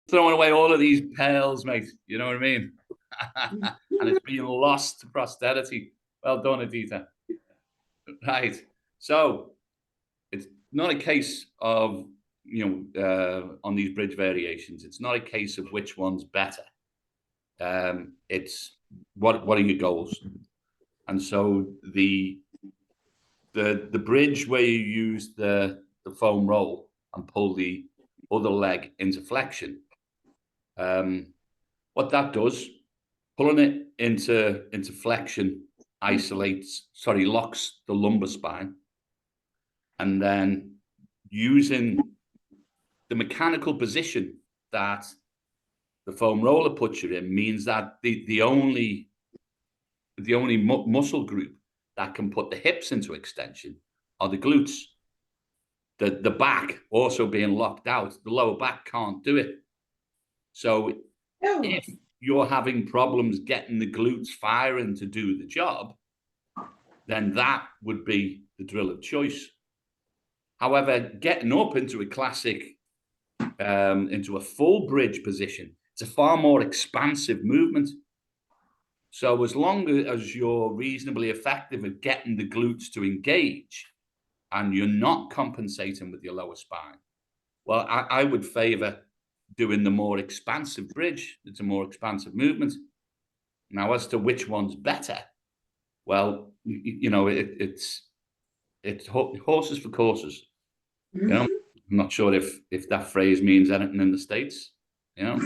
throwing away all of these pearls, mate. You know what I mean? And it's being lost to posterity. Well done, Adita. Right. So it's not a case of, on these bridge variations, it's not a case of which one's better. It's what are your goals? And so the bridge where you use the foam roll and pull the other leg into flexion, what that does, pulling it into flexion locks the lumbar spine, and then using the mechanical position that the foam roller puts you in means that the only muscle group that can put the hips into extension are the glutes. The back also being locked out, the lower back can't do it. So if you're having problems getting the glutes firing to do the job, then that would be the drill of choice. However, getting up into a classic, into a full bridge position, it's a far more expansive movement. So as long as you're reasonably effective at getting the glutes to engage and you're not compensating with your lower spine, well, I would favor doing the more expansive bridge. It's a more expansive movement. Now, as to which one's better, well, it's horses for courses. I'm not sure if that phrase means anything in the States. Not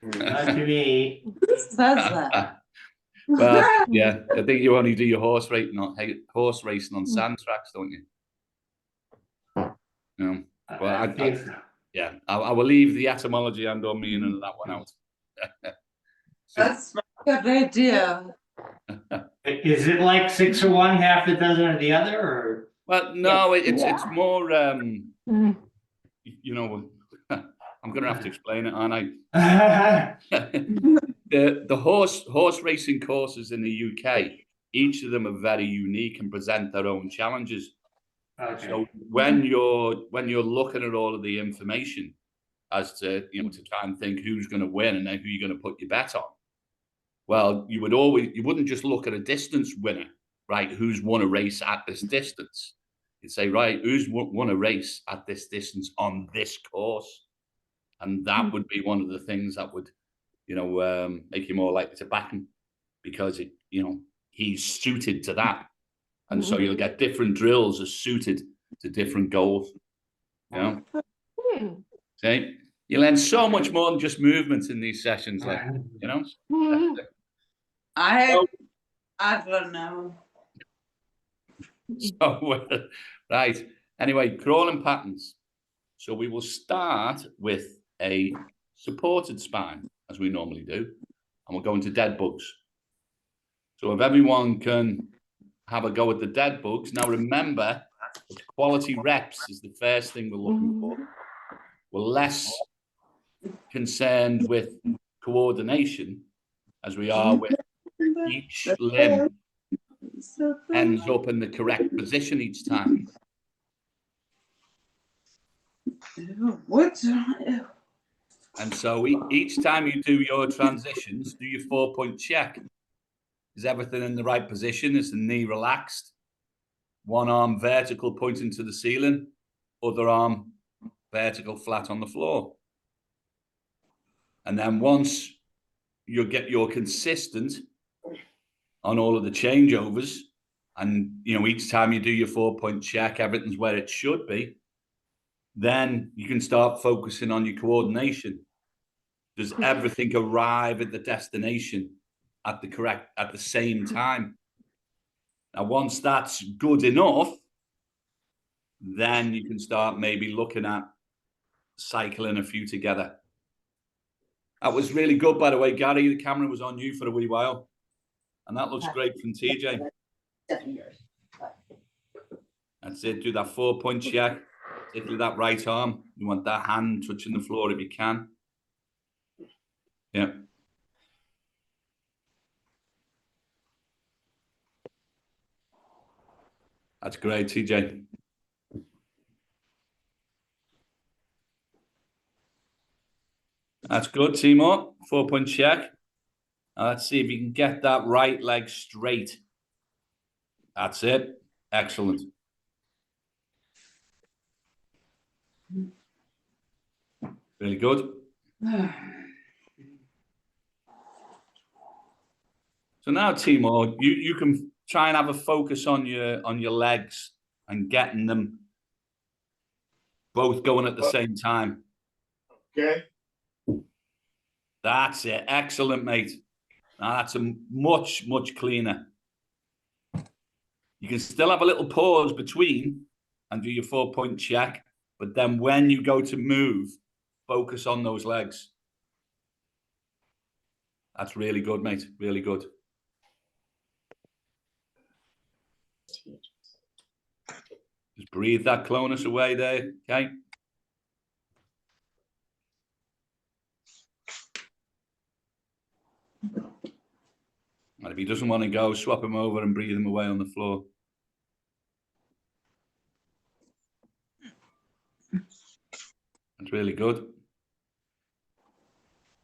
to me. Who says that? Well, yeah, I think you only do your horse racing on sand tracks, don't you? Well, I will leave the etymology and or meaning of that one out. That's a good idea. Is it like 6 of one, half a dozen of the other, or? Well, no, it's more. I'm going to have to explain it, aren't I? The horse racing courses in the UK, each of them are very unique and present their own challenges. Okay. So when you're looking at all of the information as to to try and think who's going to win and then who you're going to put your bet on, well, you wouldn't just look at a distance winner, right? Who's won a race at this distance? You'd say, right, who's won a race at this distance on this course? And that would be one of the things that would, make you more likely to back him, because he's suited to that. And so you'll get different drills are suited to different goals. See, you learn so much more than just movements in these sessions, I don't know. So, right. Anyway, crawling patterns. So we will start with a supported spine, as we normally do, and we'll go into dead bugs. So if everyone can have a go at the dead bugs. Now remember, quality reps is the first thing we're looking for. We're less concerned with coordination as we are with each limb ends up in the correct position each time. And so each time you do your transitions, do your 4-point check. Is everything in the right position? Is the knee relaxed? One arm vertical pointing to the ceiling, other arm vertical flat on the floor. And then once you're consistent on all of the changeovers, and each time you do your 4-point check, everything's where it should be, then you can start focusing on your coordination. Does everything arrive at the destination at the same time? Now, once that's good enough, then you can start maybe looking at cycling a few together. That was really good, by the way, Gary. The camera was on you for a wee while, and that looks great from TJ. That's it. Do that 4-point check, particularly that right arm. You want that hand touching the floor if you can. Yeah. That's great, TJ. That's good, Timur. 4-point check. Now let's see if you can get that right leg straight. That's it. Excellent. Really good. So now, Timur, you can try and have a focus on your legs and getting them both going at the same time. Okay. That's it. Excellent, mate. Now that's a much cleaner. You can still have a little pause between and do your 4-point check, but then when you go to move, focus on those legs. That's really good, mate. Really good. Just breathe that clonus away there, okay? And if he doesn't want to go, swap him over and breathe him away on the floor. That's really good.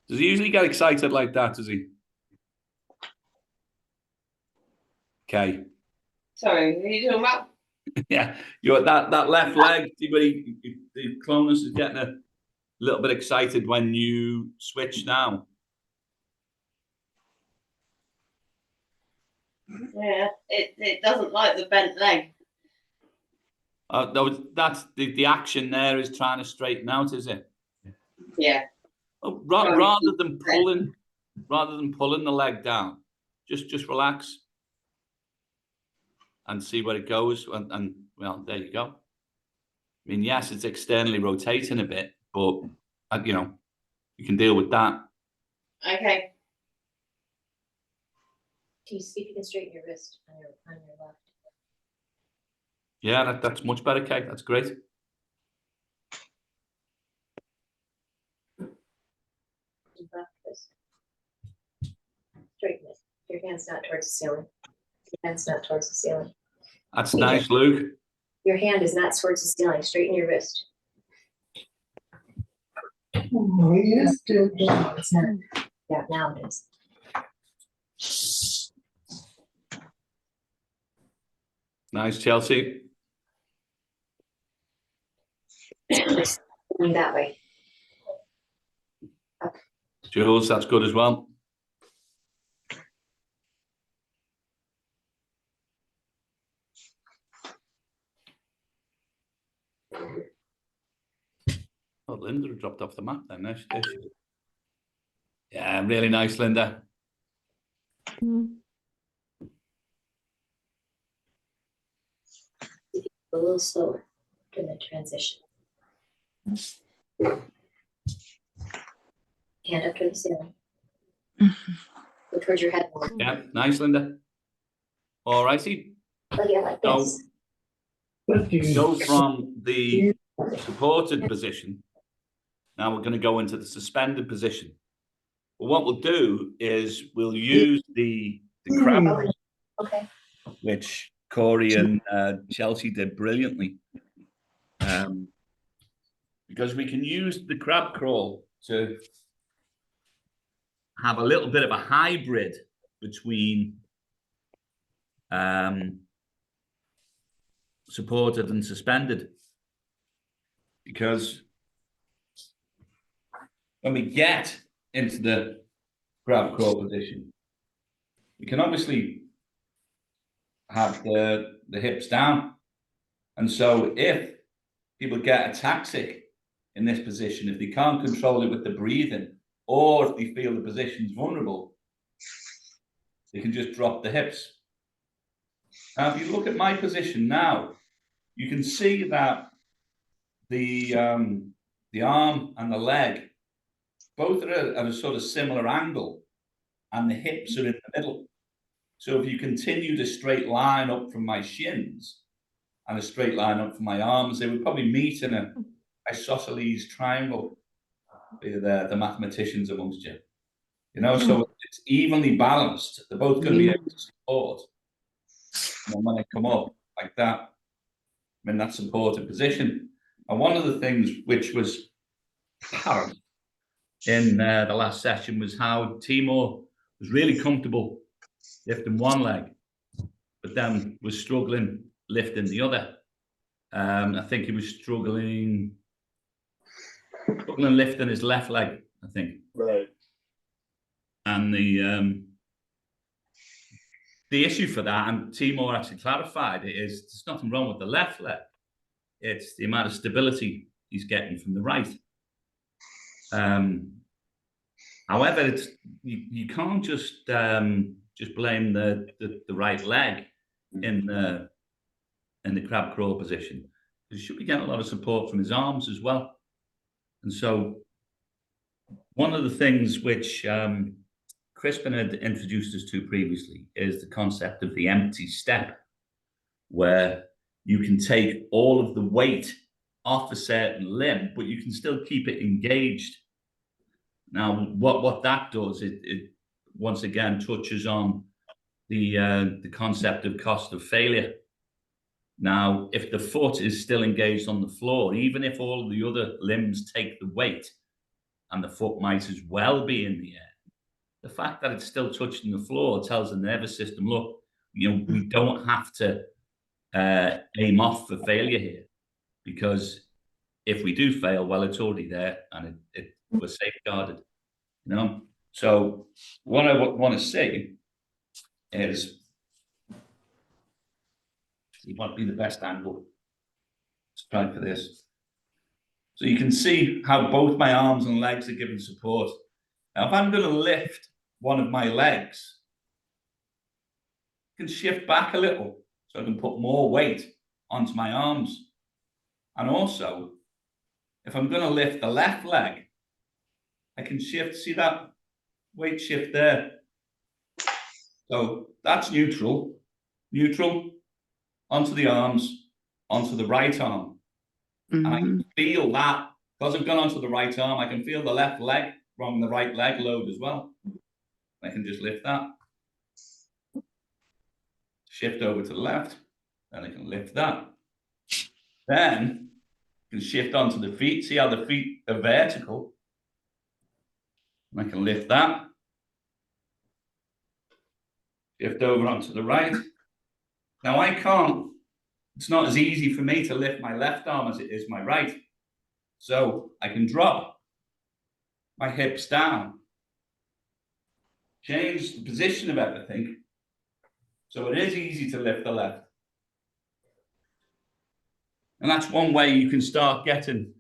Does he usually get excited like that, does he? Okay. Sorry, who are you talking about? Yeah, you're that left leg, the clonus is getting a little bit excited when you switch now. Yeah, it doesn't like the bent leg. No, that's the action there is trying to straighten out, is it? Yeah. Oh, rather than pulling the leg down, just relax and see where it goes. And well, there you go. I mean, yes, it's externally rotating a bit, but you know, you can deal with that. Okay. Can you see if you can straighten your wrist on your left? Yeah, that's much better, Kate. That's great. Left wrist. Straighten it. Your hand's not towards the ceiling. Your hand's not towards the ceiling. That's nice, Luke. Your hand is not towards the ceiling. Straighten your wrist. Oh, yes, No, it's not. Yeah, now it is. Nice, Chelsea. Going that way. Jules, that's good as well. Oh, Linda dropped off the map then. There she is. Yeah, really nice, Linda. A little slower in the transition. Hand up to the ceiling. Go towards your head more. Yeah, nice, Linda. All righty. Oh yeah, like this. Go from the supported position. Now we're going to go into the suspended position. Well, what we'll do is we'll use the crab, Okay. which Corey and Chelsea did brilliantly. Because we can use the crab crawl to have a little bit of a hybrid between supported and suspended. Because when we get into the crab crawl position, we can obviously have the hips down. And so if people get ataxic in this position, if they can't control it with the breathing, or if they feel the position's vulnerable, they can just drop the hips. Now, if you look at my position now, you can see that the arm and the leg both are at a sort of similar angle, and the hips are in the middle. So if you continue the straight line up from my shins and a straight line up from my arms, they would probably meet in a isosceles triangle. The mathematicians amongst you, so it's evenly balanced. They're both going to be able to support. And when they come up like that, I'm in that supported position. And one of the things which was apparent in the last session was how Timor was really comfortable lifting one leg, but then was struggling lifting the other. I think he was struggling lifting his left leg, I think. Right. And the issue for that, and Timor actually clarified it, is there's nothing wrong with the left leg. It's the amount of stability he's getting from the right. However, it's you can't just blame the right leg in the crab crawl position. He should be getting a lot of support from his arms as well. And so one of the things which Crispin had introduced us to previously is the concept of the empty step, where you can take all of the weight off a certain limb, but you can still keep it engaged. Now, what that does, it once again touches on the concept of cost of failure. Now, if the foot is still engaged on the floor, even if all of the other limbs take the weight, and the foot might as well be in the air, the fact that it's still touching the floor tells the nervous system, look, we don't have to aim off for failure here, because if we do fail, well, it's already there and we're safeguarded. So what I want to say is, it might be the best angle. Let's try for this. So you can see how both my arms and legs are giving support. Now, if I'm going to lift one of my legs, I can shift back a little so I can put more weight onto my arms. And also, if I'm going to lift the left leg, I can shift, see that weight shift there? So that's neutral, onto the arms, onto the right arm. And I can feel that, because I've gone onto the right arm, I can feel the left leg from the right leg load as well. I can just lift that. Shift over to the left, then I can lift that. Then I can shift onto the feet. See how the feet are vertical? I can lift that. Shift over onto the right. Now I can't, it's not as easy for me to lift my left arm as it is my right. So I can drop my hips down, change the position of everything. So it is easy to lift the left. And that's one way you can start getting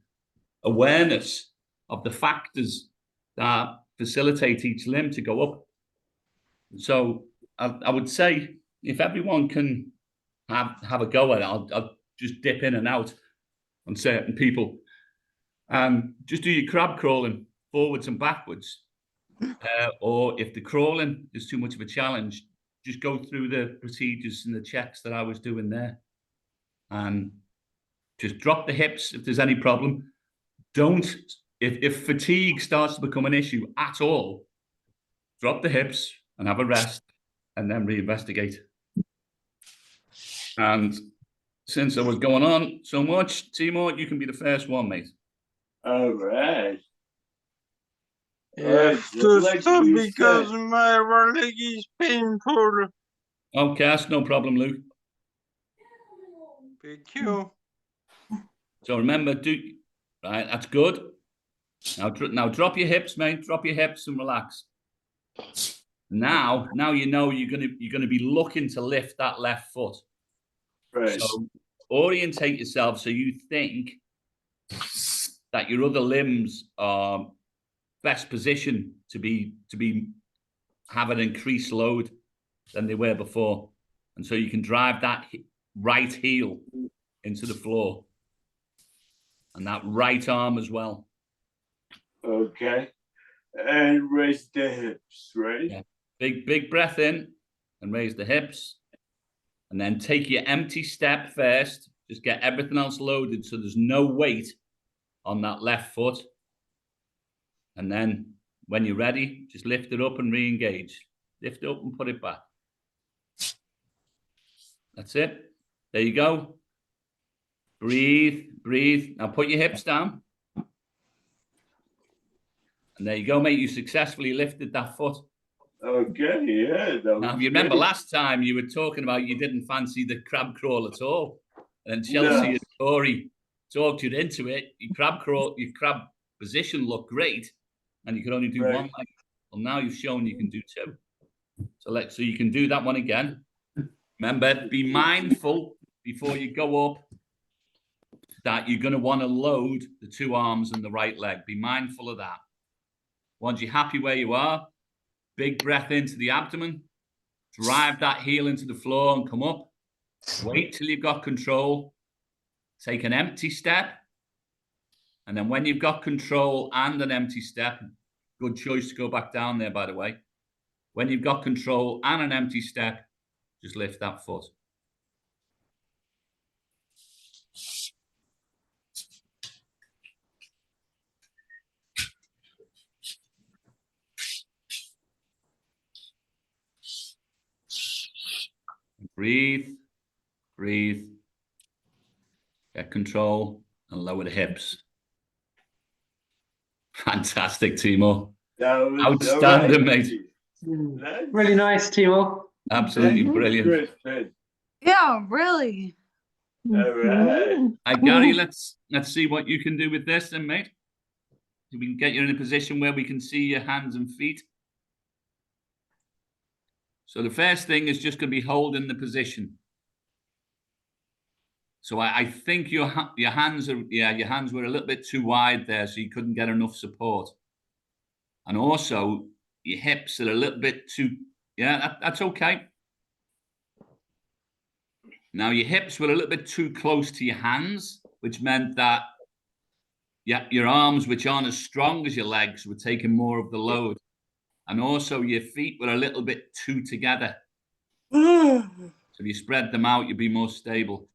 awareness of the factors that facilitate each limb to go up. So I would say if everyone can have a go at it, I'll just dip in and out on certain people. Just do your crab crawling forwards and backwards. Or if the crawling is too much of a challenge, just go through the procedures and the checks that I was doing there. And just drop the hips if there's any problem. Don't, if fatigue starts to become an issue at all, drop the hips and have a rest and then reinvestigate. And since I was going on so much, Timor, you can be the first one, mate. All right. I have to stop because my leg is painful. Okay, that's no problem, Luke. Thank you. So remember, right, that's good. Now drop your hips, mate. Drop your hips and relax. Now you know you're gonna be looking to lift that left foot. Right. So orientate yourself so you think that your other limbs are best positioned to be have an increased load than they were before, and so you can drive that right heel into the floor and that right arm as well. Okay. And raise the hips, right? Yeah. Big breath in and raise the hips, and then take your empty step first. Just get everything else loaded so there's no weight on that left foot. And then when you're ready, just lift it up and re-engage. Lift it up and put it back. That's it. There you go. Breathe. Now put your hips down. And And there you go, mate. You successfully lifted that foot. Okay, yeah. Now, if you remember last time, you were talking about you didn't fancy the crab crawl at all. And Chelsea and Tori talked you into it. Your crab position looked great, and you could only do one leg. Well, now you've shown you can do two. So you can do that one again. Remember, be mindful before you go up that you're going to want to load the two arms and the right leg. Be mindful of that. Once you're happy where you are, big breath into the abdomen, drive that heel into the floor and come up. Wait till you've got control. Take an empty step. And then when you've got control and an empty step, good choice to go back down there, by the way. When you've got control and an empty step, just lift that foot. Breathe, breathe, get control and lower the hips. Fantastic, Timo. Outstanding, mate. Really nice, Timo. Absolutely brilliant. Yeah, really. All right. Gary, let's see what you can do with this then, mate. So we can get you in a position where we can see your hands and feet. So the first thing is just going to be holding the position. So I think your hands were a little bit too wide there, so you couldn't get enough support. And also your hips are a little bit too, that's okay. Now your hips were a little bit too close to your hands, which meant that your arms, which aren't as strong as your legs, were taking more of the load. And also your feet were a little bit too together. So if you spread them out, you'd be more stable.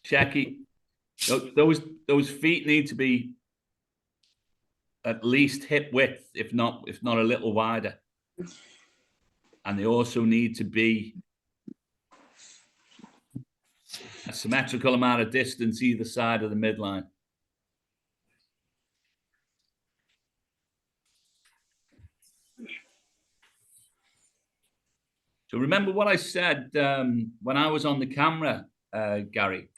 Checky. Those feet need to be at least hip width, if not a little wider. And they also need to be a symmetrical amount of distance either side of the midline. So remember what I said when I was on the camera, Gary,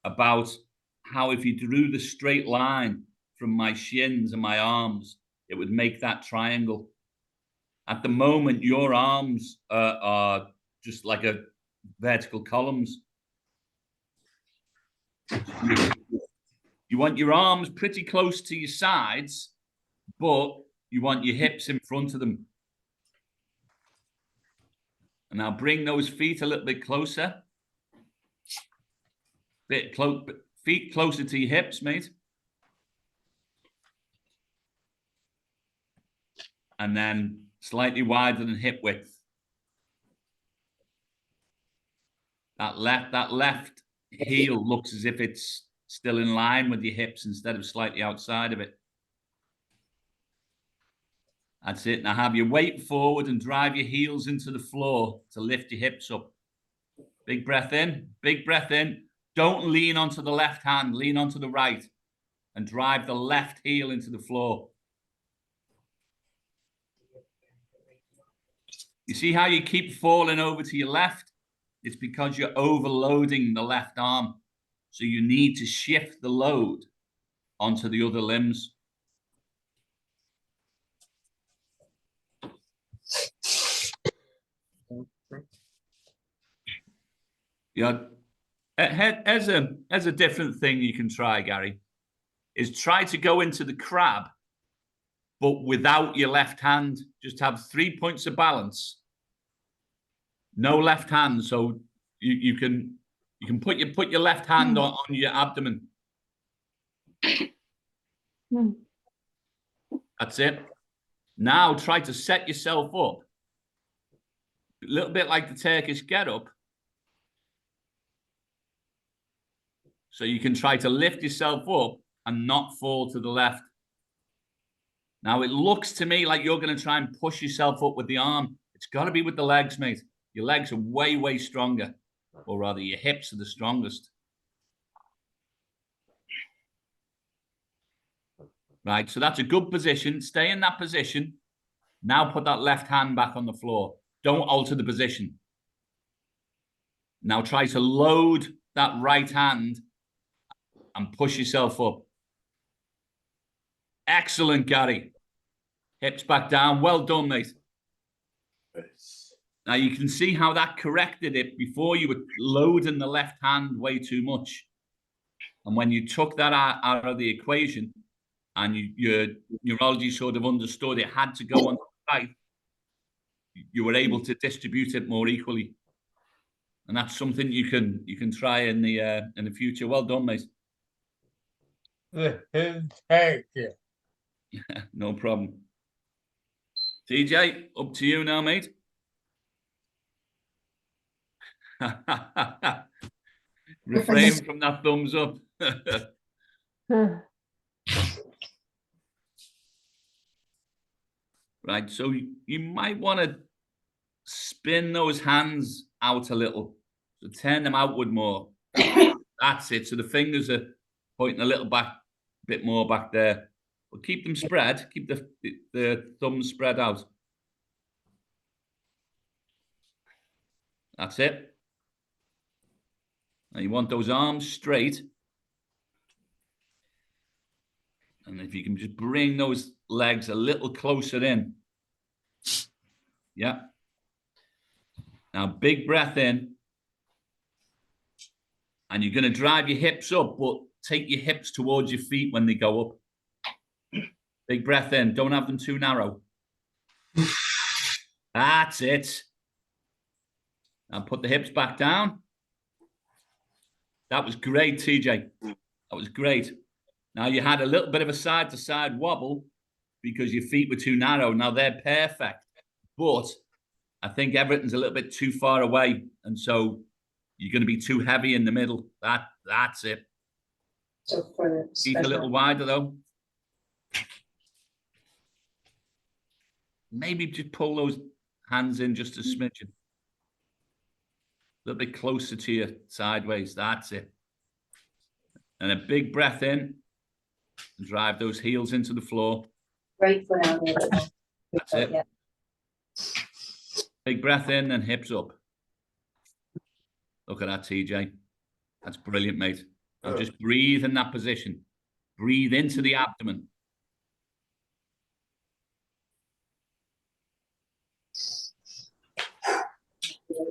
about how if you drew the straight line from my shins and my arms, it would make that triangle. At the moment, your arms are just like a vertical columns. You want your arms pretty close to your sides, but you want your hips in front of them. And now bring those feet a little bit closer. Feet closer to your hips, mate. And then slightly wider than hip width. That left heel looks as if it's still in line with your hips instead of slightly outside of it. That's it. Now have your weight forward and drive your heels into the floor to lift your hips up. Big breath in, big breath in. Don't lean onto the left hand, lean onto the right and drive the left heel into the floor. You see how you keep falling over to your left? It's because you're overloading the left arm. So you need to shift the load onto the other limbs. Yeah. As a different thing you can try, Gary, is try to go into the crab, but without your left hand. Just have 3 points of balance. No left hand, so you can put your left hand on your abdomen. That's it. Now try to set yourself up a little bit like the Turkish get-up. So you can try to lift yourself up and not fall to the left. Now it looks to me like you're going to try and push yourself up with the arm. It's got to be with the legs, mate. Your legs are way, way stronger. Or rather, your hips are the strongest. Right, so that's a good position. Stay in that position. Now put that left hand back on the floor. Don't alter the position. Now try to load that right hand and push yourself up. Excellent, Gary. Hips back down. Well done, mate. Yes. Now you can see how that corrected it. Before you were loading the left hand way too much. And when you took that out of the equation and your neurology sort of understood it had to go on the right, you were able to distribute it more equally. And that's something you can try in the future. Well done, mate. Thank you. No problem. TJ, up to you now, mate. Refrain from that thumbs up. Right, so you might want to spin those hands out a little. So turn them outward more. That's it. So the fingers are pointing a little bit more back there. But keep them spread. Keep the thumbs spread out. That's it. Now you want those arms straight. And if you can just bring those legs a little closer in. Yeah. Now, big breath in. And you're going to drive your hips up, but take your hips towards your feet when they go up. Big breath in. Don't have them too narrow. That's it. Now put the hips back down. That was great, TJ. That was great. Now you had a little bit of a side-to-side wobble because your feet were too narrow. Now they're perfect. But I think everything's a little bit too far away. And so you're going to be too heavy in the middle. That's it. So for Feet a little wider, though. Maybe just pull those hands in just a smidgen. A little bit closer to you, sideways. That's it. And a big breath in. And drive those heels into the floor. right foot out there. That's it. Yeah. Big breath in and hips up. Look at that, TJ. That's brilliant, mate. Now just breathe in that position. Breathe into the abdomen.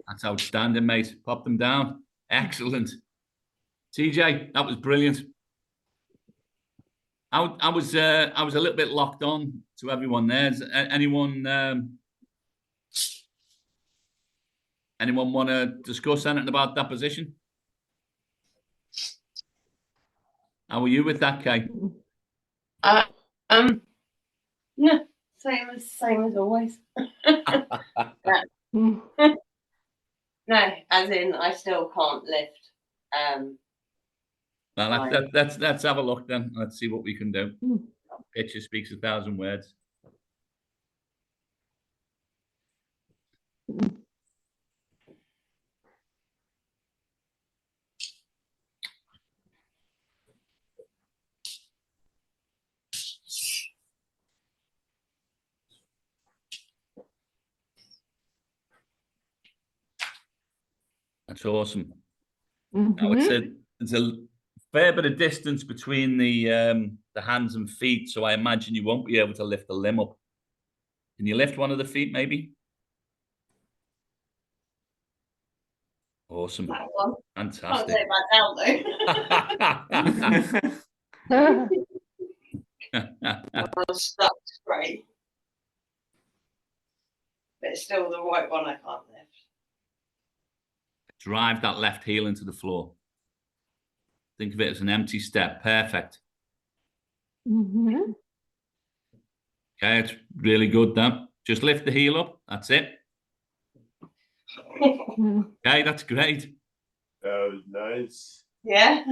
That's outstanding, mate. Pop them down. Excellent. TJ, that was brilliant. I was a little bit locked on to everyone there. Does anyone want to discuss anything about that position? How are you with that, Kay? No, same as always. No, as in I still can't lift. Well, let's have a look then. Let's see what we can do. Picture speaks 1,000 words. That's awesome. Now it's a fair bit of distance between the hands and feet, so I imagine you won't be able to lift the limb up. Can you lift one of the feet, maybe? Awesome. That one. Fantastic. Can't take that down though. That's great. But it's still the right one I can't lift. Drive that left heel into the floor. Think of it as an empty step. Perfect. Okay, it's really good then. Just lift the heel up. That's it. Okay, that's great. That was nice. Yeah.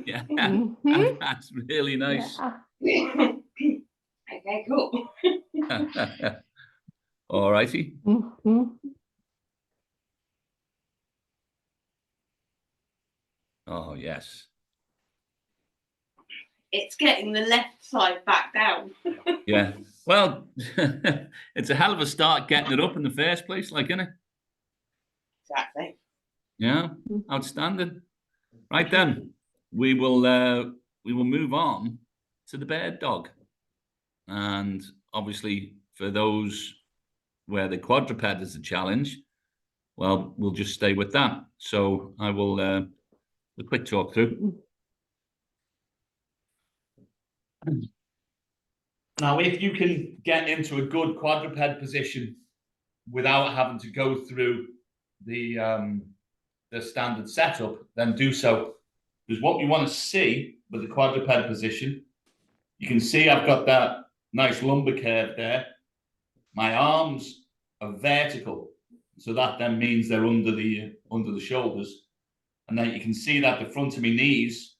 Yeah, that's really nice. Okay, cool. All righty. Oh, yes. It's getting the left side back down. Yeah. Well, it's a hell of a start getting it up in the first place, like, isn't it? Exactly. Yeah. Outstanding. Right then, we will move on to the bird dog. And obviously, for those where the quadruped is a challenge, well, we'll just stay with that. So I will a quick talk through. Now, if you can get into a good quadruped position without having to go through the standard setup, then do so. Because what we want to see with the quadruped position, you can see I've got that nice lumbar curve there. My arms are vertical, so that then means they're under the shoulders, and then you can see that the front of my knees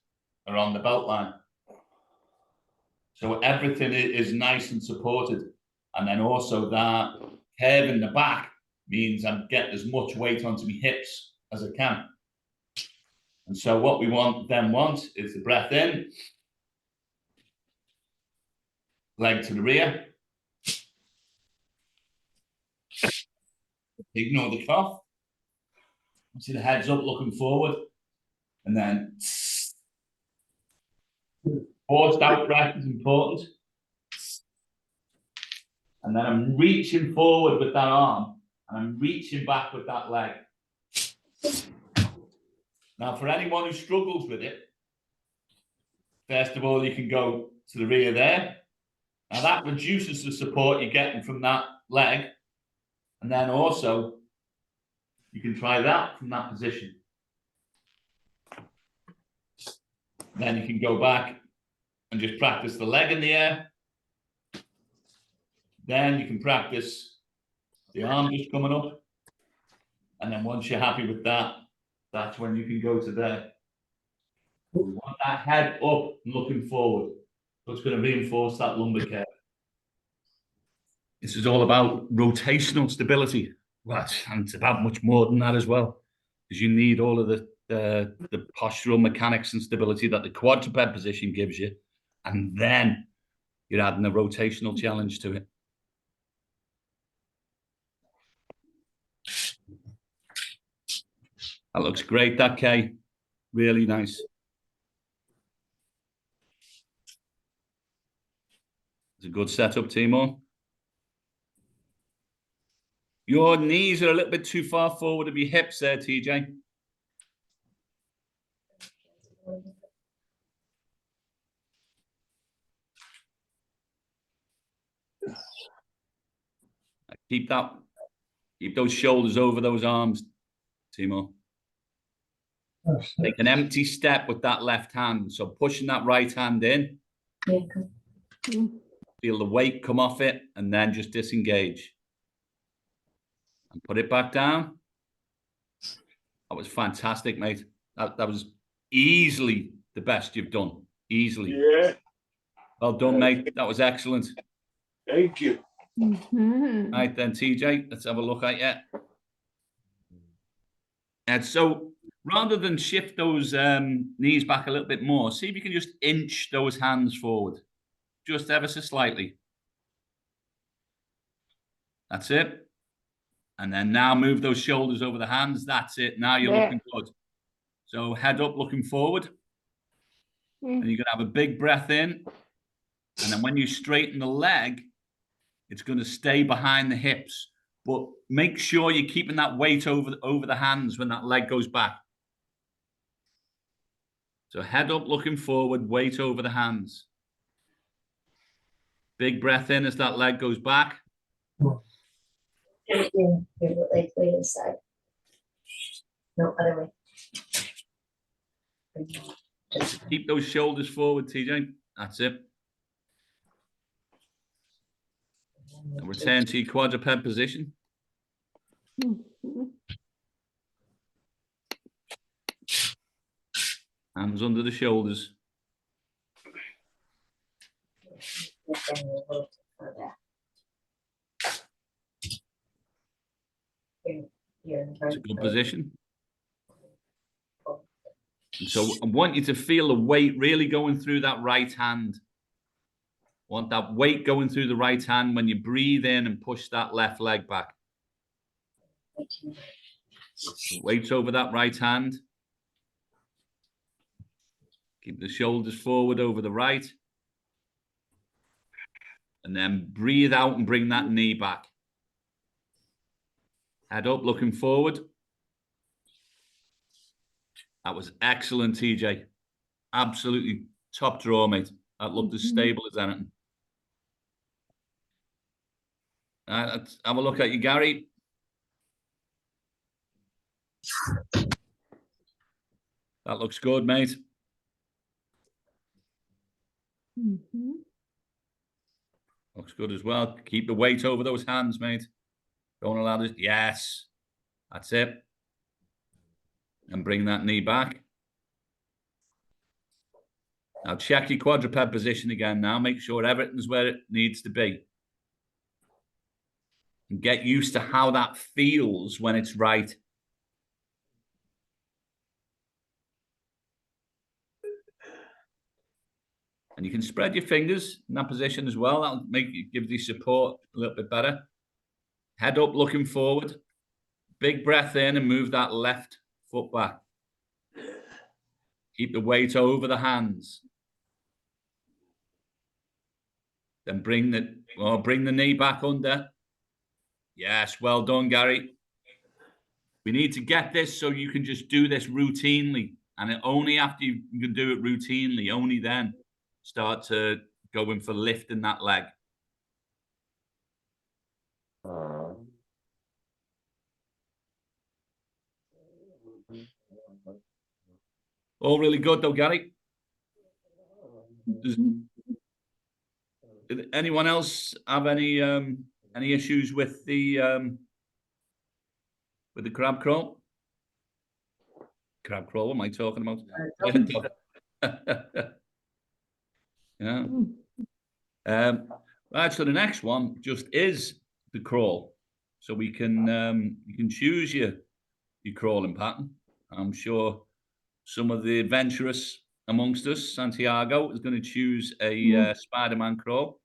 are on the belt line. So everything is nice and supported, and then also that curve in the back means I'm getting as much weight onto my hips as I can. And so what we want is the breath in, leg to the rear. Ignore the cough. See the head's up looking forward. And then forced out breath is important. And then I'm reaching forward with that arm and I'm reaching back with that leg. Now, for anyone who struggles with it, first of all, you can go to the rear there. Now that reduces the support you're getting from that leg. And then also, you can try that from that position. Then you can go back and just practice the leg in the air. Then you can practice the arm just coming up. And then once you're happy with that, that's when you can go to there. We want that head up and looking forward. So it's going to reinforce that lumbar curve. This is all about rotational stability. Right, and it's about much more than that as well, because you need all of the postural mechanics and stability that the quadruped position gives you, and then you're adding a rotational challenge to it. That looks great, that Kay. Really nice. It's a good setup, Timur. Your knees are a little bit too far forward of your hips there, TJ. Keep those shoulders over those arms, Timur. Take an empty step with that left hand. So pushing that right hand in. Feel the weight come off it and then just disengage. And put it back down. That was fantastic, mate. That was easily the best you've done. Easily. Yeah. Well done, mate. That was excellent. Thank you. Right then, TJ, let's have a look at you. And so rather than shift those knees back a little bit more, see if you can just inch those hands forward. Just ever so slightly. That's it. And then now move those shoulders over the hands. That's it. Now you're looking good. So head up, looking forward. And you're going to have a big breath in. And then when you straighten the leg, it's going to stay behind the hips. But make sure you're keeping that weight over the hands when that leg goes back. So head up, looking forward, weight over the hands. Big breath in as that leg goes back. Like way inside. No, other way. Keep those shoulders forward, TJ. That's it. And return to your quadruped position. Hands under the shoulders. It's a good position. And so I want you to feel the weight really going through that right hand. I want that weight going through the right hand when you breathe in and push that left leg back. Weight over that right hand. Keep the shoulders forward over the right. And then breathe out and bring that knee back. Head up, looking forward. That was excellent, TJ. Absolutely top draw, mate. That looked as stable as anything. Let's have a look at you, Gary. That looks good, mate. Looks good as well. Keep the weight over those hands, mate. Don't allow this. Yes. That's it. And bring that knee back. Now check your quadruped position again now. Make sure everything's where it needs to be. And get used to how that feels when it's right. And you can spread your fingers in that position as well. That'll make you give the support a little bit better. Head up, looking forward. Big breath in and move that left foot back. Keep the weight over the hands. Then bring the knee back under. Yes, well done, Gary. We need to get this so you can just do this routinely. And only after you can do it routinely, only then start to go in for lifting that leg. All really good though, Gary. Does anyone else have any issues with the crab crawl? Crab crawl, what am I talking about? Yeah. Right, so the next one just is the crawl. So we can you can choose your crawling pattern. I'm sure some of the adventurous amongst us, Santiago, is going to choose a Spider-Man crawl.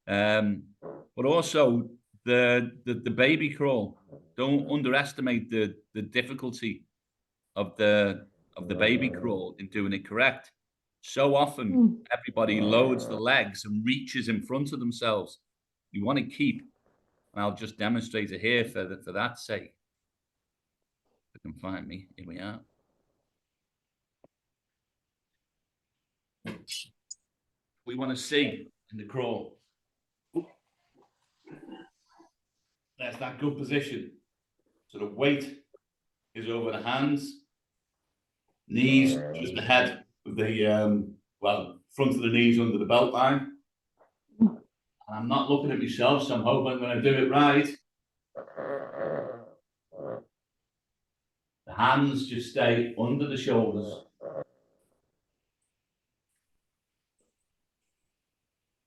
But also the baby crawl. Don't underestimate the difficulty of the baby crawl in doing it correct. So often everybody loads the legs and reaches in front of themselves. You want to keep, and I'll just demonstrate it here for that sake. If you can find me, here we are. We want to see in the crawl. There's that good position. So the weight is over the hands, knees, just the head with the front of the knees under the belt line. And I'm not looking at myself, so I'm hoping I'm going to do it right. The hands just stay under the shoulders.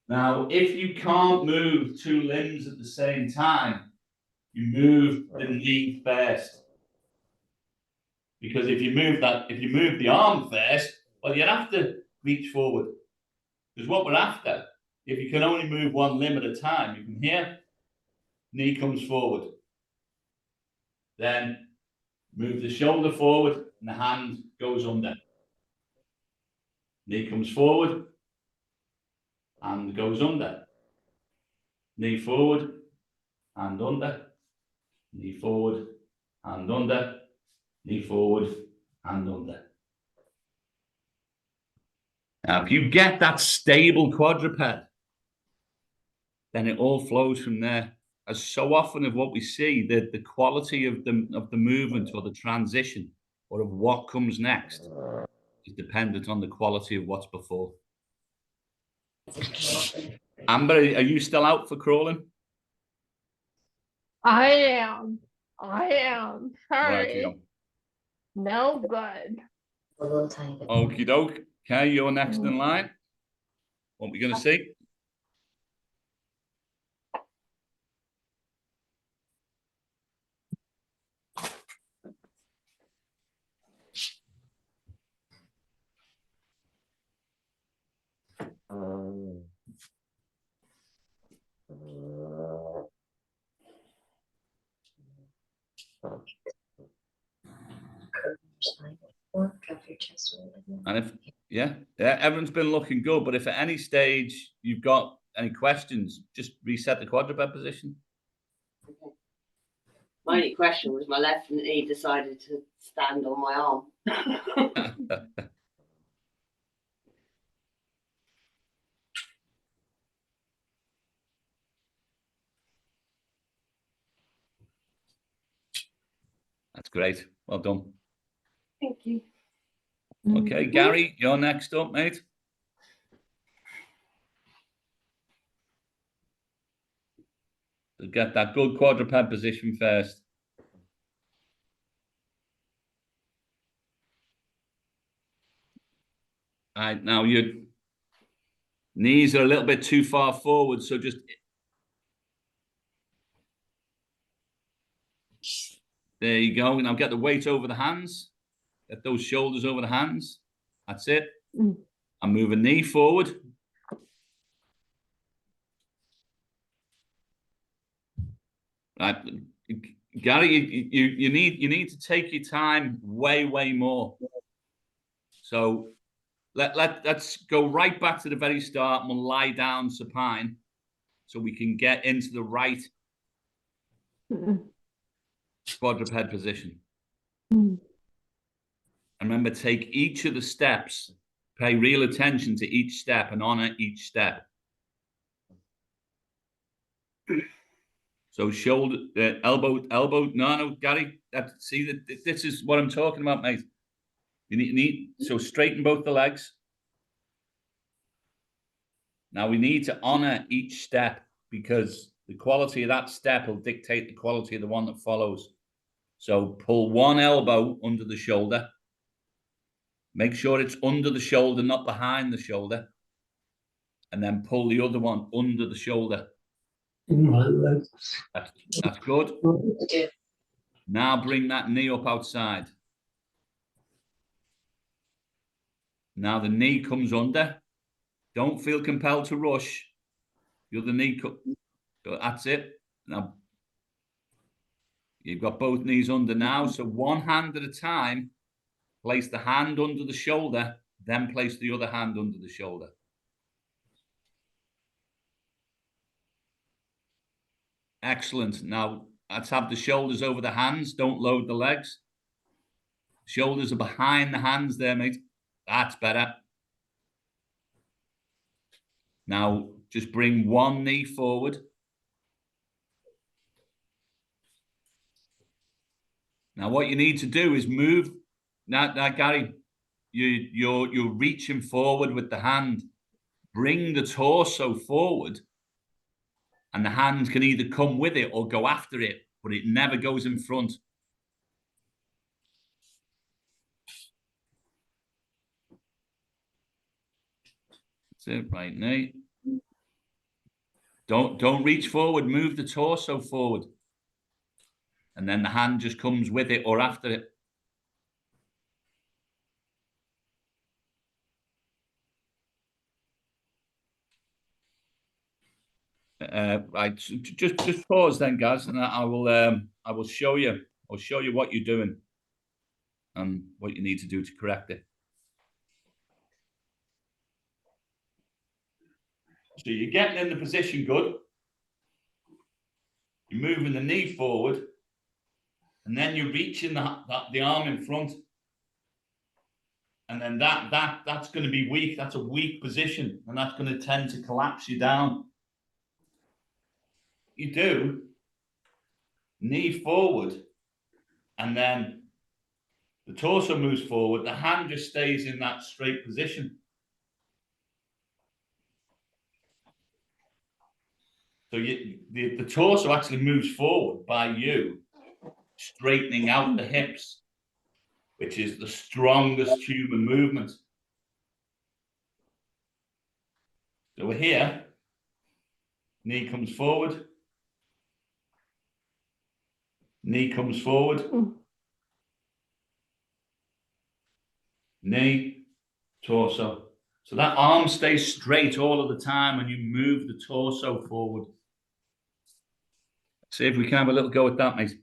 Now, if you can't move two limbs at the same time, you move the knee first. Because if you move the arm first, well, you have to reach forward. Because what we're after, if you can only move one limb at a time, you can hear, knee comes forward. Then move the shoulder forward and the hand goes under. Knee comes forward, hand goes under. Knee forward, hand under. Knee forward, hand under. Knee forward, hand under. Now, if you get that stable quadruped, then it all flows from there. As so often of what we see, the quality of the movement or the transition or of what comes next is dependent on the quality of what's before. Amber, are you still out for crawling? I am. Sorry. Right, No good. Okie doke. Okay, you're next in line. What are we going to see? Drop your chest a little bit more. And if, yeah, everyone's been looking good, but if at any stage you've got any questions, just reset the quadruped position. Okay. My only question was my left knee decided to stand on my arm. That's great. Well done. Thank you. Okay, Gary, you're next up, mate. So get that good quadruped position first. All right, now your knees are a little bit too far forward, so just there you go. Now get the weight over the hands. Get those shoulders over the hands. That's it. And move a knee forward. Right, Gary, you need to take your time way more. So let's go right back to the very start and we'll lie down supine so we can get into the right quadruped position. And remember, take each of the steps, pay real attention to each step and honor each step. So shoulder, elbow. No, Gary. See that this is what I'm talking about, mate. You need so straighten both the legs. Now we need to honor each step because the quality of that step will dictate the quality of the one that follows. So pull one elbow under the shoulder. Make sure it's under the shoulder, not behind the shoulder. And then pull the other one under the shoulder. That's good. Now bring that knee up outside. Now the knee comes under. Don't feel compelled to rush. The other knee, that's it. Now you've got both knees under now. So one hand at a time, place the hand under the shoulder, then place the other hand under the shoulder. Excellent. Now let's have the shoulders over the hands. Don't load the legs. Shoulders are behind the hands there, mate. That's better. Now just bring one knee forward. Now what you need to do is move. Now Gary, you're reaching forward with the hand. Bring the torso forward. And the hand can either come with it or go after it, but it never goes in front. That's it, right knee. Don't reach forward, move the torso forward. And then the hand just comes with it or after it. Right, just pause then, guys, and I will show you. I'll show you what you're doing and what you need to do to correct it. So you're getting in the position good. You're moving the knee forward, and then you're reaching the arm in front, and then that's going to be weak. That's a weak position, and that's going to tend to collapse you down. You do knee forward, and then the torso moves forward. The hand just stays in that straight position. So the torso actually moves forward by you straightening out the hips, which is the strongest human movement. So we're here. Knee comes forward. Knee comes forward. Knee, torso. So that arm stays straight all of the time and you move the torso forward. See if we can have a little go at that, mate.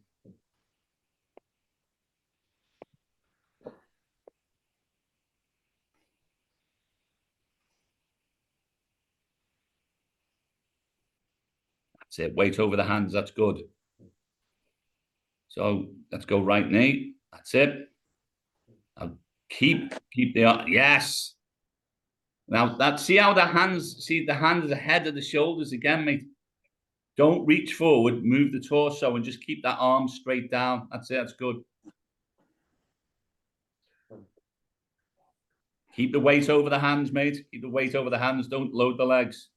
That's it. Weight over the hands. That's good. So let's go right knee. That's it. Now keep the, yes. Now see how the hands, see the hand is ahead of the shoulders again, mate. Don't reach forward, move the torso and just keep that arm straight down. That's it, that's good. Keep the weight over the hands, mate. Keep the weight over the hands. Don't load the legs.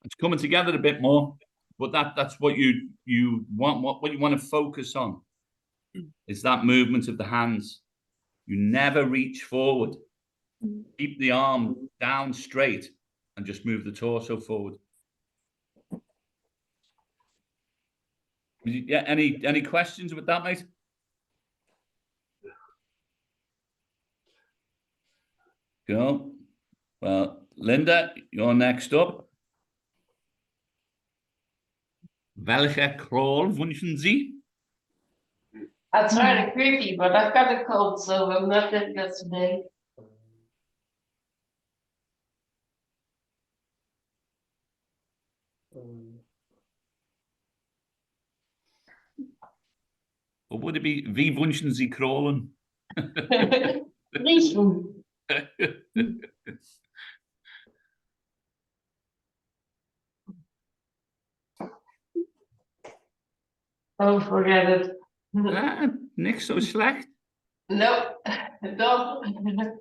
It's coming together a bit more, but that's what you want. What you want to focus on is that movement of the hands. You never reach forward. Keep the arm down straight and just move the torso forward. Yeah, any questions with that, mate? Cool. Well, Linda, you're next up. Welche Kroll wünschen Sie? That's kind of creepy, but I've got a cold, so I'm not that good today. Or would it be Wie wünschen Sie Krollen? Riechen. Oh, forget it. Ah, niks zo slecht. Nope, don't.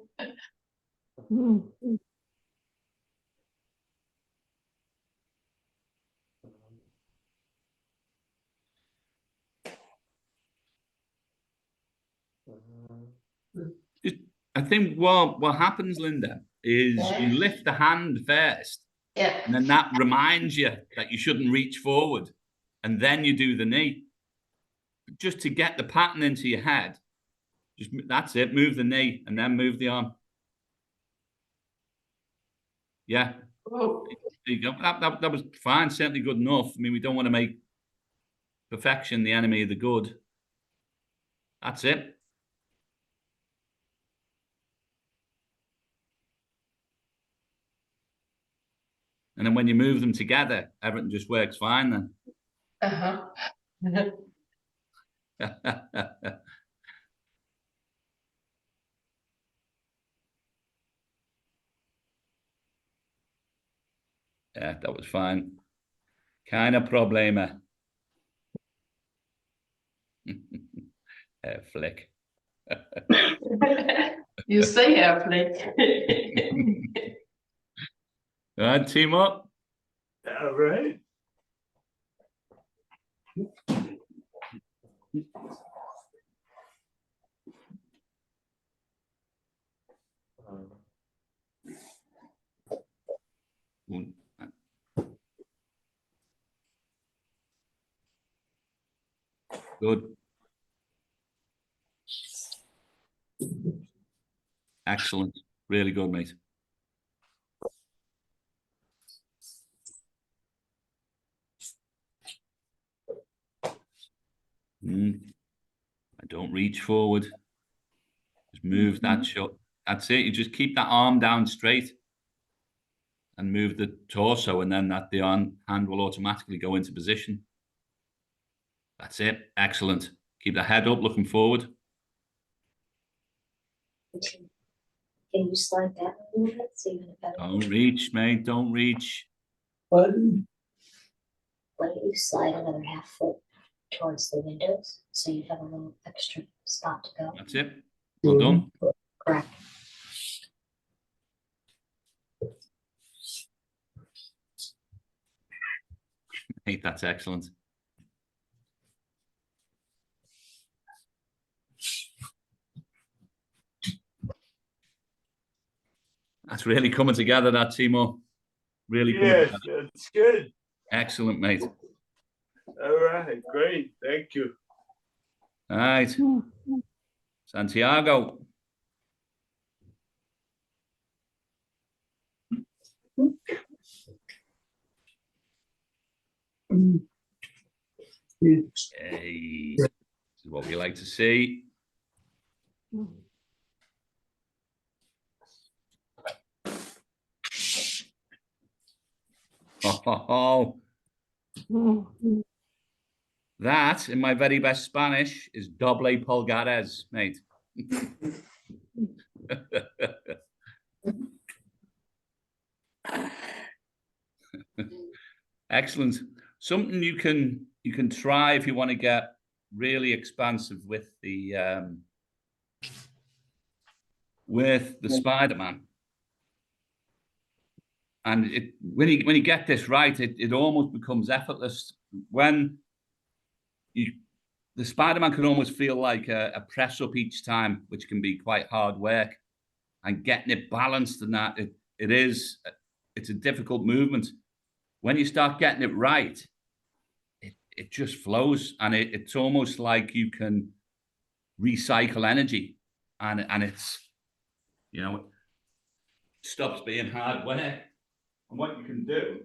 I think what happens, Linda, is you lift the hand first, Yeah. and then that reminds you that you shouldn't reach forward, and then you do the knee. Just to get the pattern into your head, that's it. Move the knee and then move the arm. Yeah. Oh. There you go. That was fine. Certainly good enough. I mean, we don't want to make perfection the enemy of the good. That's it. And then when you move them together, everything just works fine then. Uh-huh. Yeah, that was fine. Keine Probleme. Flick. You say airplane. All right, team up. All right. Good. Excellent. Really good, mate. I don't reach forward. Just move that shot. That's it. You just keep that arm down straight and move the torso, and then the hand will automatically go into position. That's it. Excellent. Keep the head up, looking forward. Can you slide that a little bit so you have a better? Don't reach, mate. Don't reach. Why don't you slide another half foot towards the windows so you have a little extra spot to go? That's it. Well done. Correct. Mate, that's excellent. That's really coming together, that Timo. Really coming Yes, together. that's good. Excellent, mate. All right, great. Thank you. All right. Santiago. Hey, this is what we like to see. Oh, that, in my very best Spanish, is doble pulgares, mate. Excellent. Something you can try if you want to get really expansive with the Spider-Man. And when you get this right, it almost becomes effortless. When the Spider-Man can almost feel like a press up each time, which can be quite hard work. And getting it balanced and that, it's a difficult movement. When you start getting it right, it just flows, and it's almost like you can recycle energy, and it's, stops being hard work. And what you can do,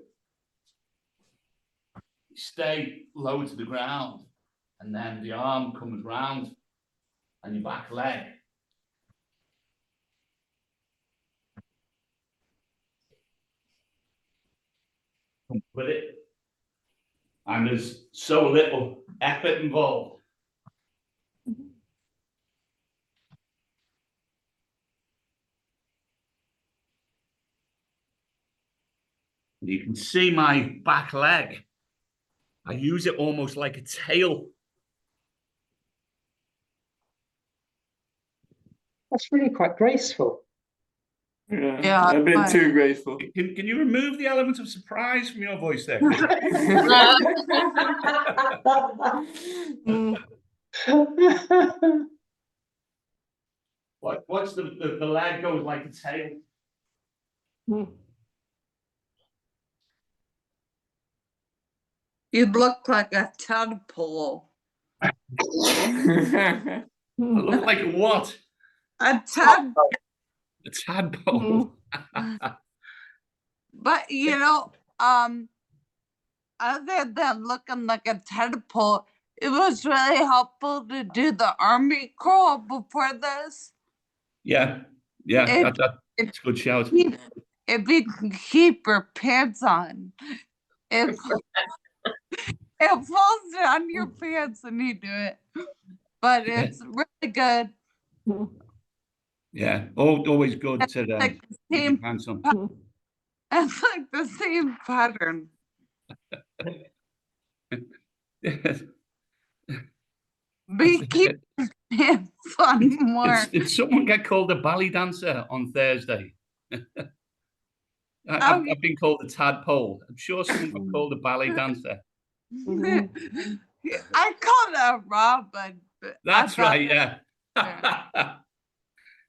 stay low to the ground, and then the arm comes round and your back leg. Come with it. And there's so little effort involved. You can see my back leg. I use it almost like a tail. That's really quite graceful. Yeah, a bit but- too graceful. Can you remove the element of surprise from your voice there? What's the leg goes like a tail? You look like a tadpole. I look like a what? A tad, A tadpole. but other than looking like a tadpole, it was really helpful to do the army crawl before this. Yeah, that's a good shout. If you can keep your pants on, it falls down your pants and you do it. But it's really good. Yeah, always good to Like the keep your same, pants on. it's like the same pattern. But you keep your pants on more. Did someone get called a ballet dancer on Thursday? I've been called a tadpole. I'm sure someone got called a ballet dancer. I called it a robin. But That's I thought- right, yeah.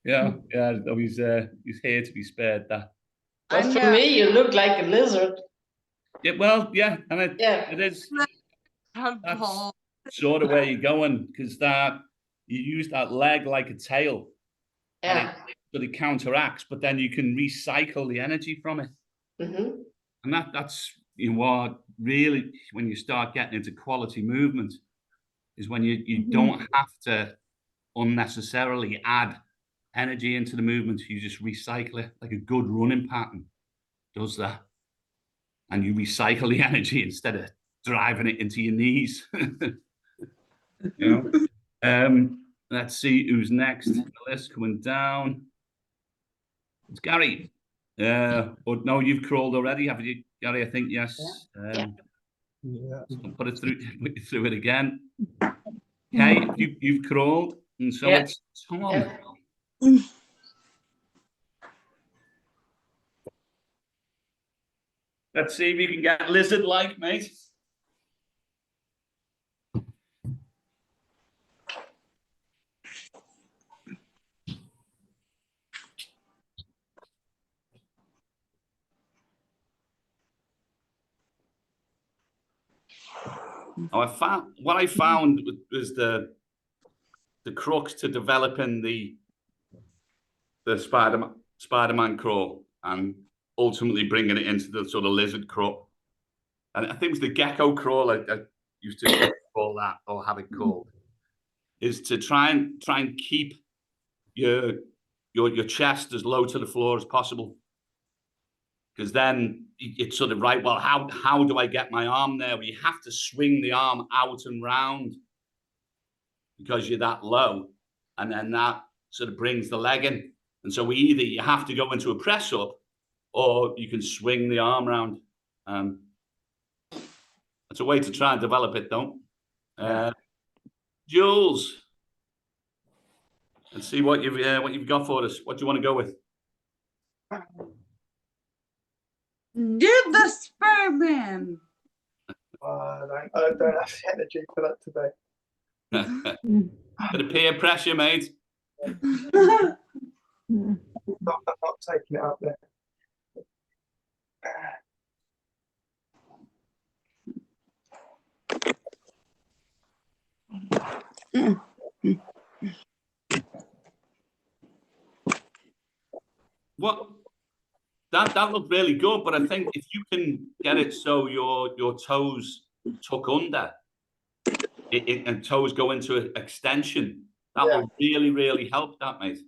yeah, he's here to be spared that. But I for know. me, you look like a lizard. Yeah, well, yeah, and Yeah. it is. Tadpole. Sort of where you're going, because you use that leg like a tail, Yeah. and it counteracts, but then you can recycle the energy from it, Mm-hmm. and that's what really, when you start getting into quality movement, is when you don't have to unnecessarily add energy into the movement. You just recycle it, like a good running pattern does that, and you recycle the energy instead of driving it into your knees. Let's see who's next. The list coming down. It's Gary. But no, you've crawled already, haven't you, Gary? I think yes. Yeah. I'll put you through it again. Okay, you've crawled, and so Yeah. it's Tom. Yeah. Let's see if you can get lizard-like, mate. Now, what I found was the crux to developing the Spider-Man crawl and ultimately bringing it into the sort of lizard crawl. And I think it was the gecko crawl I used to call that, or have it called, is to try and keep your chest as low to the floor as possible. Because then it's sort of right. Well, how do I get my arm there? Well, you have to swing the arm out and round because you're that low, and then that sort of brings the leg in. And so you have to go into a press up, or you can swing the arm round. That's a way to try and develop it, though. Jules, let's see what you've got for us. What do you want to go with? Do the Spearman. I don't have the energy for that today. Bit of peer pressure, mate. I'm not taking it up there. What? That looked really good, but I think if you can get it so your toes tuck under, and toes go into extension, that will really, really help that, mate.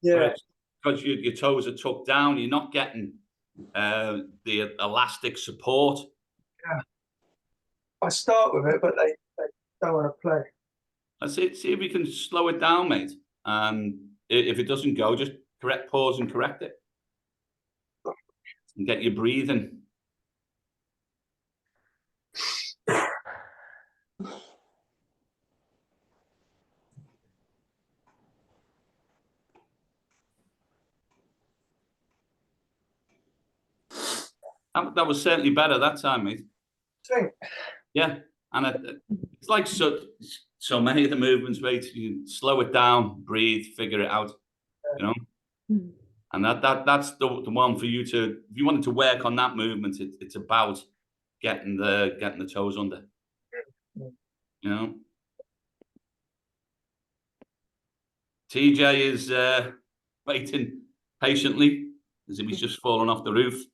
Yeah. Because your toes are tucked down, you're not getting the elastic support. Yeah. I start with it, but they don't want to play. Let's see if we can slow it down, mate. And if it doesn't go, just pause and correct it. And get your breathing. That was certainly better that time, mate. Yeah, and it's like so many of the movements, mate. You slow it down, breathe, figure it out. You know, and that's the one for you to. If you wanted to work on that movement, it's about getting the toes under. You know, TJ is waiting patiently as if he's just fallen off the roof.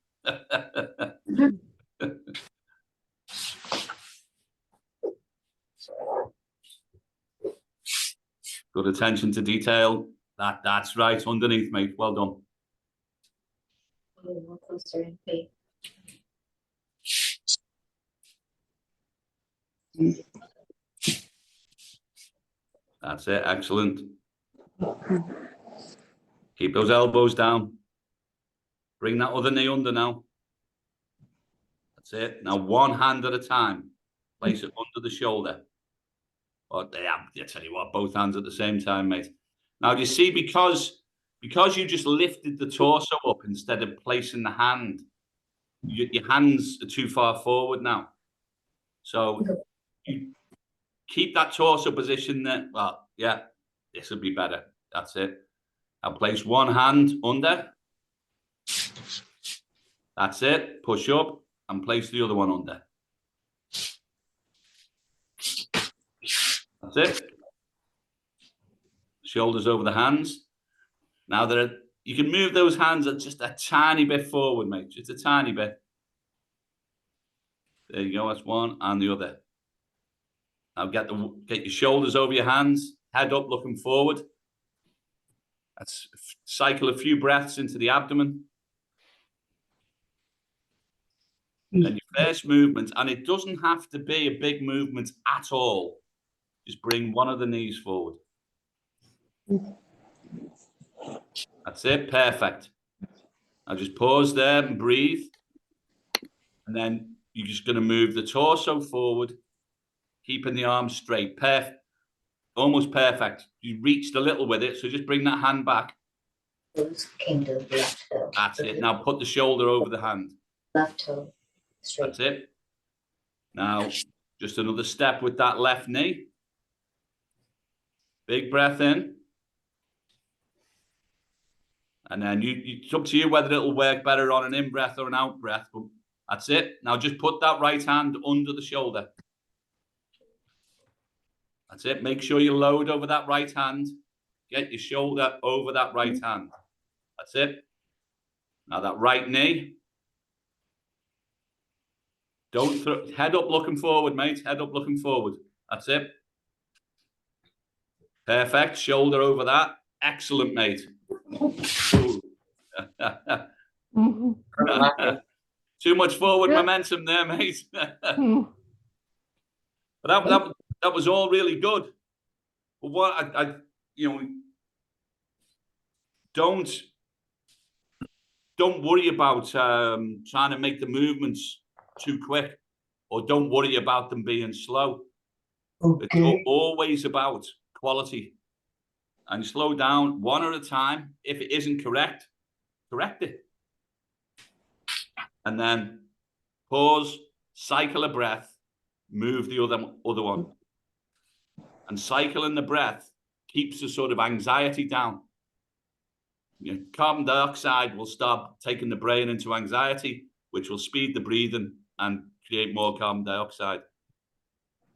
Good attention to detail. That's right underneath, mate. Well done. More closer in feet. That's it. Excellent. Keep those elbows down. Bring that other knee under now. That's it. Now one hand at a time. Place it under the shoulder. I tell you what, both hands at the same time, mate. Now, do you see, because you just lifted the torso up instead of placing the hand, your hands are too far forward now. So you keep that torso position there. Well, yeah, this will be better. That's it. Now place one hand under. That's it. Push up and place the other one under. That's it. Shoulders over the hands. Now you can move those hands just a tiny bit forward, mate. Just a tiny bit. There you go. That's one and the other. Now get your shoulders over your hands. Head up, looking forward. Let's cycle a few breaths into the abdomen. And your first movement, and it doesn't have to be a big movement at all. Just bring one of the knees forward. That's it. Perfect. Now just pause there and breathe. And then you're just going to move the torso forward, keeping the arms straight. Perfect. Almost perfect. You reached a little with it, so just bring that hand back. Those came to the left toe. That's it. Now put the shoulder over the hand. Left toe straight. That's it. Now, just another step with that left knee. Big breath in. And then it's up to you whether it'll work better on an in-breath or an out-breath. But that's it. Now just put that right hand under the shoulder. That's it. Make sure you load over that right hand. Get your shoulder over that right hand. That's it. Now that right knee. Don't throw, head up looking forward, mate. Head up looking forward. That's it. Perfect. Shoulder over that. Excellent, mate. Too much forward Yeah. momentum there, mate. Hmm. But that was all really good. But what I you know, don't worry about trying to make the movements too quick, or don't worry about them being slow. Okay. It's always about quality. And slow down one at a time. If it isn't correct, correct it. And then pause, cycle a breath, move the other one. And cycling the breath keeps the sort of anxiety down. You know, carbon dioxide will start taking the brain into anxiety, which will speed the breathing and create more carbon dioxide.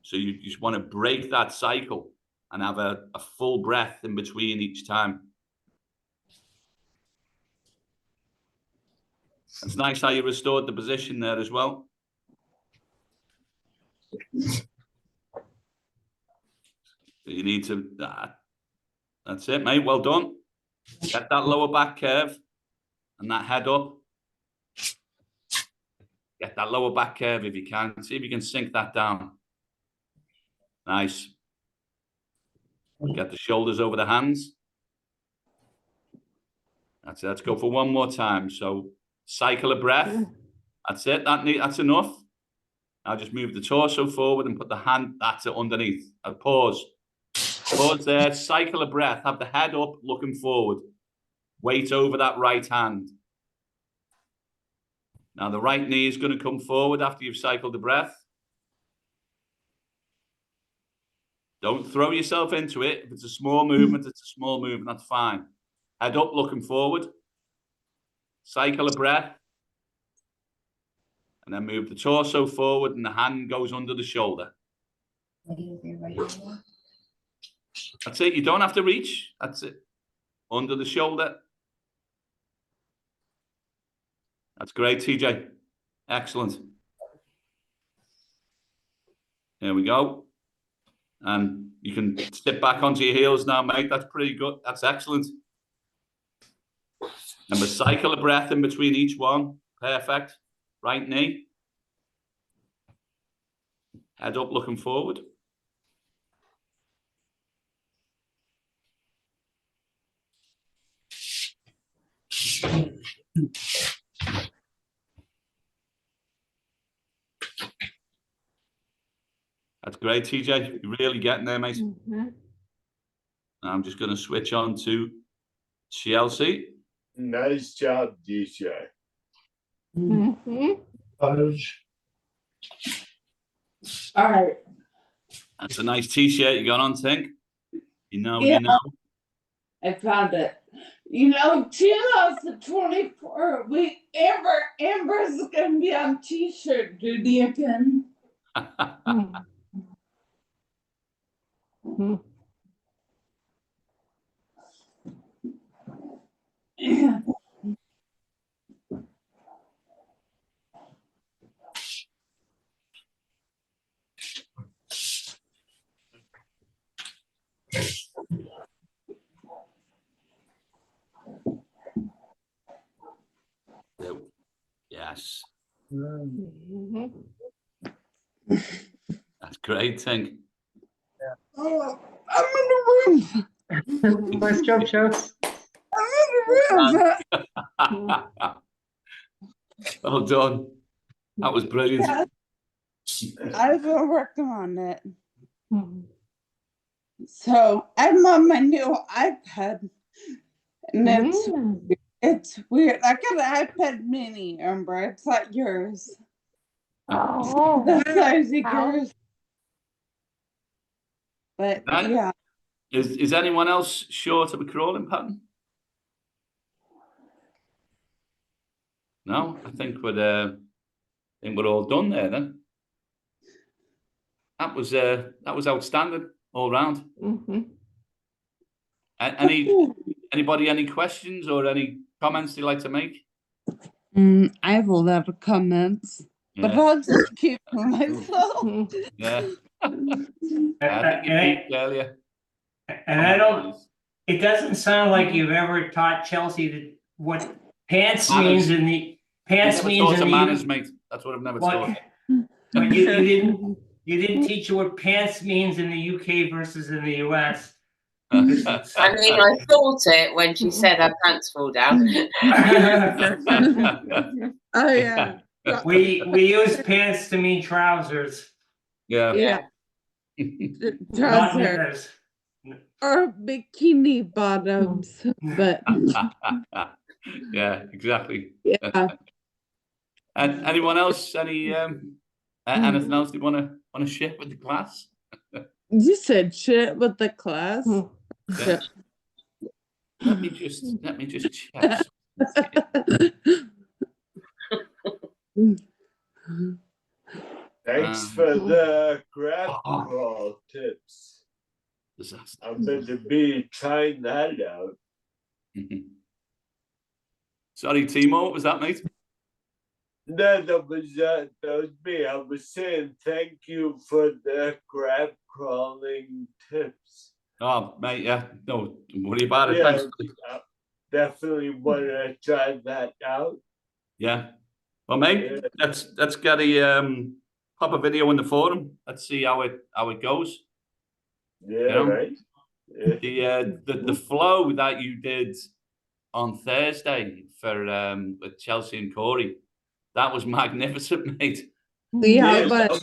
So you just want to break that cycle and have a full breath in between each time. It's nice how you restored the position there as well. You need to, that's it, mate. Well done. Get that lower back curve and that head up. Get that lower back curve if you can. See if you can sink that down. Nice. Get the shoulders over the hands. That's it. Let's go for one more time. So cycle a breath. That's it. That's enough. Now just move the torso forward and put the hand, that's it, underneath. Pause. Pause there. Cycle a breath. Have the head up, looking forward. Weight over that right hand. Now the right knee is going to come forward after you've cycled the breath. Don't throw yourself into it. If it's a small movement, it's a small movement. That's fine. Head up, looking forward. Cycle a breath. And then move the torso forward and the hand goes under the shoulder. That's it. You don't have to reach. That's it. Under the shoulder. That's great, TJ. Excellent. There we go. And you can step back onto your heels now, mate. That's pretty good. That's excellent. Remember, cycle a breath in between each one. Perfect. Right knee. Head up, looking forward. That's great, TJ. You're really getting there, mate. Mm-hmm. I'm just going to switch on to Chelsea. Nice job, DJ. Mm-hmm. All right. That's a nice t-shirt you got on, Tink. You know, Yeah. you know. I found it. You know, 2024, Amber's gonna be on t-shirt duty again. Mm-hmm. Yeah. Yes. Mm-hmm. That's great, Tink. Oh, I'm in the room. Nice job, Chels. I'm in the room. Well done. That was brilliant. Yeah. I've been working on it. So I'm on my new iPad, and it's weird. I got an iPad Mini, Amber. It's like yours. Oh. The size of Wow. yours. But Right. yeah. Is anyone else short of a crawling pattern? No, I think we're all done there then. That was outstanding all round. Mm-hmm. Anybody any questions or any comments you'd like to make? I have a lot of comments, but Yeah. I'll just keep to myself. Yeah. I think you peaked earlier. And I don't, it doesn't sound like you've ever taught Chelsea that what pants means in the pants Never means taught in a the manners, mate. That's what I've never taught. what? But you didn't teach you what pants means in the UK versus in the US. I mean, I thought it when she said her pants fall down. Oh yeah. We use pants to mean trousers, Yeah. Yeah. not Trousers knickers. or bikini bottoms, but Yeah, exactly. yeah. And anyone else? Anything else you want to share with the class? You said shit with the class. Yeah. Let me just check. Thanks for the grab Oh. crawl tips. Disaster. I'm going to be trying that out. Sorry, Timo, what was that, mate? No, that was me. I was saying thank you for the grab crawling tips. Oh, mate, yeah. No, don't worry about it. Yeah, Thanks. definitely want to try that out. Yeah. Well, mate, Yeah. let's get a pop a video in the forum. Let's see how it goes. Yeah, You know? right. Yeah. The flow that you did on Thursday for with Chelsea and Corey, that was magnificent, mate. Yeah, that but was,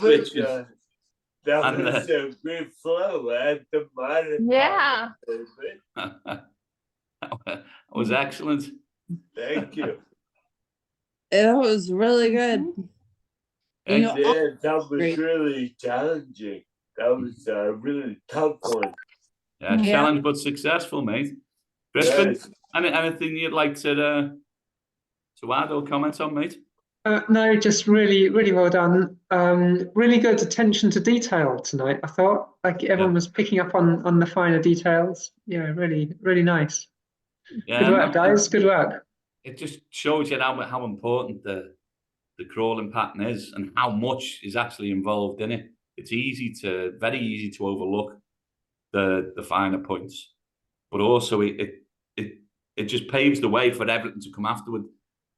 And, a great flow at the marathon. Yeah. that was excellent. Thank you. it was really good. You know, Yeah, that was great. really challenging. That was a really tough one. Yeah, Yeah. challenge but successful, mate. Crispin, Yes. anything you'd like to add or comment on, mate? No, just really, really well done. Really good attention to detail tonight. I thought like everyone was picking up on the finer details. Yeah, really, really nice. Yeah, Good work, guys. Good work. It just shows you how important the crawling pattern is and how much is actually involved in it. It's very easy to overlook the finer points, but also it just paves the way for everything to come afterward.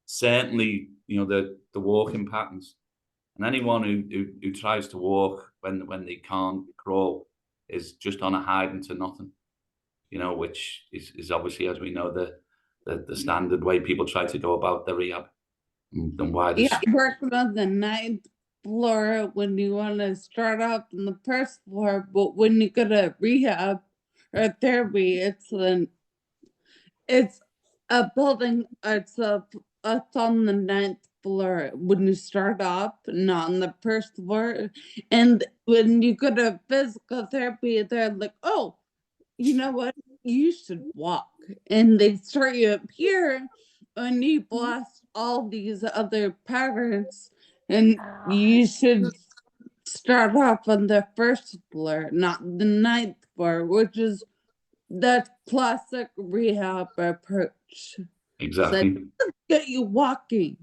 Certainly, the walking patterns, and anyone who tries to walk when they can't crawl is just on a hide into nothing. Which is obviously, as we know, the standard way people try to go about the rehab. And why this? Yeah, working on the 9th floor when you want to start off on the first floor, but when you go to rehab or therapy, it's a building. It's on the 9th floor when you start off, not on the first floor. And when you go to physical therapy, they're like, "Oh, you know what? You should walk," and they start you up here, and you blast all these other patterns, and you should start off on the first floor, not the 9th floor, which is the classic rehab approach. Exactly. So get you walking,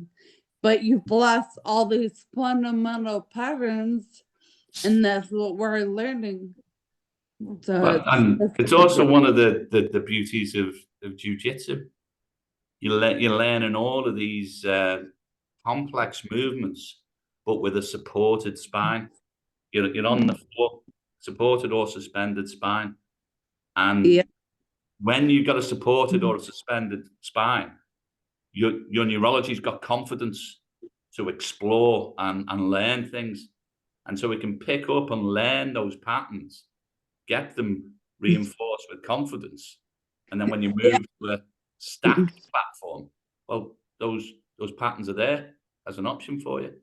but you blast all these fundamental patterns, and that's what we're learning. So and it's also one of the beauties of jiu-jitsu. You're learning all of these complex movements, but with a supported spine. You're on the floor, supported or suspended spine, and when you've got a supported or a suspended spine, your neurology's got confidence to explore and learn things, and so it can pick up and learn those patterns, get them reinforced with confidence, and then when you move to a stacked platform, well, those patterns are there as an option for you.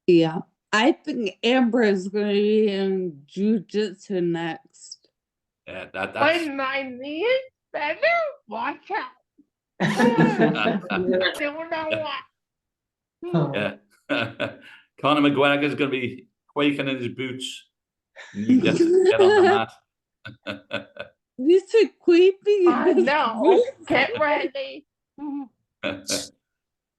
Yeah, I think Amber is going to be in jiu-jitsu next. Yeah, that's. When my knee is better, watch out. Don't know what. Yeah. Conor McGregor's going to be quaking in his boots. You get on the mat. You said creepy. I know. Get ready.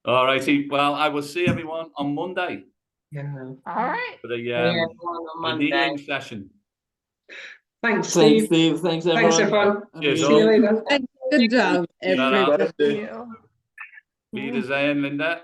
All righty. Well, I will see everyone on Monday Yeah. All right. for the On Monday. kneeling session. Thanks, Steve. Thanks, everyone. Thanks, everyone. Cheers, See you all. later. Good job, Ta-ra. everybody. Thank you. Wiedersehen, Linda.